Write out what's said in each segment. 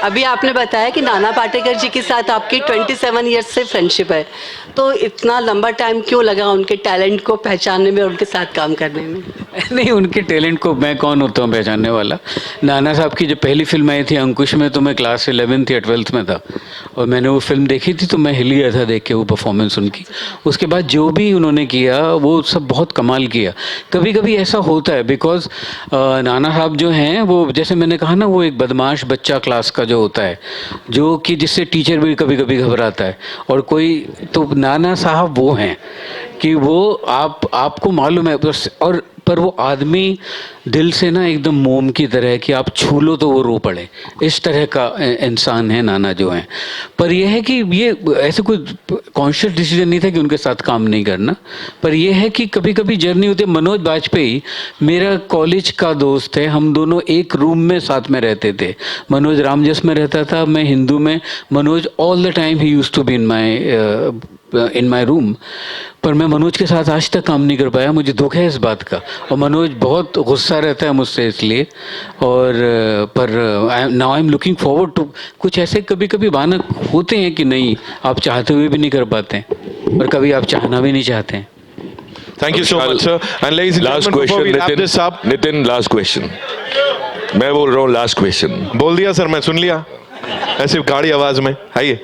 अभी आपने बताया कि नाना पाटेकर जी के साथ आपकी 27 ईयर्स से फ्रेंडशिप है, तो इतना लंबा टाइम क्यों लगा उनके टैलेंट को पहचानने में और उनके साथ काम करने में? नहीं, उनके टैलेंट को मैं कौन होता हूँ पहचानने वाला। नाना साहब की जो पहली फिल्म आई थी अंकुश में, तो मैं क्लास 11th या 12th में था और मैंने वो फिल्म देखी थी, तो मैं हिल गया था देख के वो परफॉर्मेंस उनकी। उसके बाद जो भी उन्होंने किया वो सब बहुत कमाल किया। कभी कभी ऐसा होता है बिकॉज नाना साहब जो हैं वो, जैसे मैंने कहा ना, वो एक बदमाश बच्चा क्लास का जो होता है, जो कि जिससे टीचर भी कभी कभी घबराता है। और कोई तो नाना साहब वो हैं कि वो आपको मालूम है बस, और पर वो आदमी दिल से ना एकदम मोम की तरह है कि आप छू लो तो वो रो पड़े, इस तरह का इंसान है नाना जो हैं। पर यह है कि ये ऐसे कोई कॉन्शियस डिसीजन नहीं था कि उनके साथ काम नहीं करना, पर यह है कि कभी कभी जर्नी होती है। मनोज बाजपेयी मेरा कॉलेज का दोस्त है, हम दोनों एक रूम में साथ में रहते थे। मनोज रामजस में रहता था, मैं हिंदू में। मनोज ऑल द टाइम ही used to be in my room. पर मैं मनोज के साथ आज तक काम नहीं कर पाया, मुझे दुख है इस बात का। और मनोज बहुत गुस्सा रहता है मुझसे इसलिए। और पर now I am looking forward to, कुछ ऐसे कभी कभी भानक होते हैं कि नहीं, आप चाहते हुए भी नहीं कर पाते हैं, और कभी आप चाहना भी नहीं चाहते हैं। Thank you so much, sir. And ladies and Last gentlemen, before question, we wrap this up, Nitin, last question. मैं बोल रहा हूँ लास्ट क्वेश्चन। बोल दिया सर, मैं सुन लिया ऐसे गाड़ी आवाज में। आइए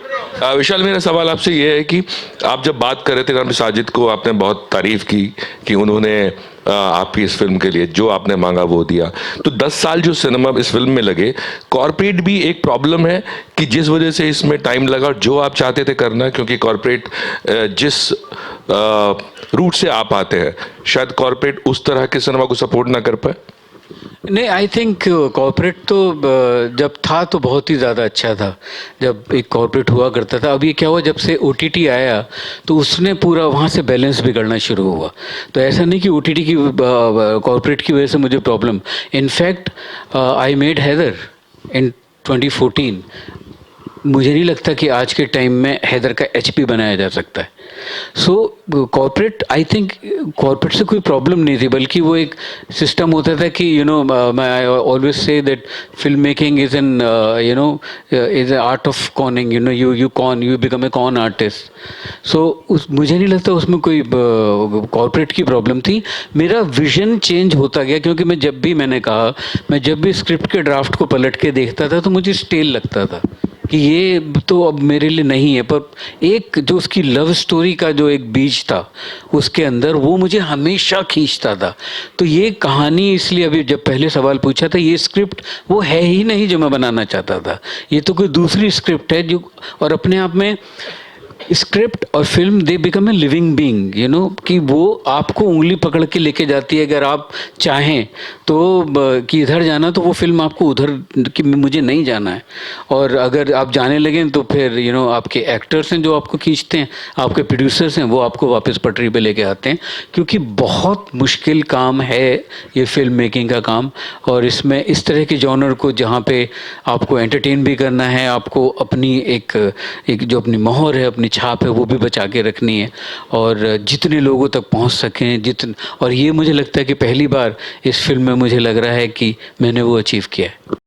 विशाल, मेरा सवाल आपसे ये है कि आप जब बात कर रहे थे राम साजिद को, आपने बहुत तारीफ की कि उन्होंने आपकी इस फिल्म के लिए जो आपने मांगा वो दिया। तो 10 साल जो सिनेमा इस फिल्म में लगे, कॉर्पोरेट भी एक प्रॉब्लम है कि जिस वजह से इसमें टाइम लगा, जो आप चाहते थे करना, क्योंकि कॉर्पोरेट जिस रूट से आप आते हैं, शायद कॉर्पोरेट उस तरह के सिनेमा को सपोर्ट ना कर पाए। नहीं, आई थिंक कॉर्पोरेट तो जब था तो बहुत ही ज़्यादा अच्छा था, जब एक कॉर्पोरेट हुआ करता था। अब ये क्या हुआ, जब से OTT आया तो उसने पूरा वहाँ से बैलेंस बिगड़ना शुरू हुआ। तो ऐसा नहीं कि OTT की कॉर्पोरेट की वजह से मुझे problem. In fact I made Haider in 2014। मुझे नहीं लगता कि आज के टाइम में हैदर का HP बनाया जा सकता है। सो कॉर्पोरेट, आई थिंक कॉर्पोरेट से कोई प्रॉब्लम नहीं थी, बल्कि वो एक सिस्टम होता था कि I always say that film making is an is a art of conning. You become a con artist. So मुझे नहीं लगता उसमें कोई कॉर्पोरेट की प्रॉब्लम थी। मेरा विजन चेंज होता गया, क्योंकि मैं जब भी स्क्रिप्ट के ड्राफ्ट को पलट के देखता था तो मुझे स्टेल लगता था कि ये तो अब मेरे लिए नहीं है। पर एक जो उसकी लव स्टोरी का जो एक बीज था उसके अंदर, वो मुझे हमेशा खींचता था। तो ये कहानी, इसलिए अभी जब पहले सवाल पूछा था, ये स्क्रिप्ट वो है ही नहीं जो मैं बनाना चाहता था। ये तो कोई दूसरी स्क्रिप्ट है जो, और अपने आप में स्क्रिप्ट और film they become a living being, कि वो आपको उंगली पकड़ के लेके जाती है। अगर आप चाहें तो कि इधर जाना, तो वो फिल्म आपको उधर कि मुझे नहीं जाना है। और अगर आप जाने लगें तो फिर आपके एक्टर्स हैं जो आपको खींचते हैं, आपके प्रोड्यूसर्स हैं वो आपको वापस पटरी पे लेके आते हैं। क्योंकि बहुत मुश्किल काम है ये फिल्म मेकिंग का काम। और इसमें इस तरह के जॉनर को, जहाँ पे आपको एंटरटेन भी करना है, आपको अपनी एक जो अपनी मोहर है, अपनी छाप है, वो भी बचा के रखनी है, और जितने लोगों तक पहुंच सकें और ये मुझे लगता है कि पहली बार इस फिल्म में मुझे लग रहा है कि मैंने वो अचीव किया है।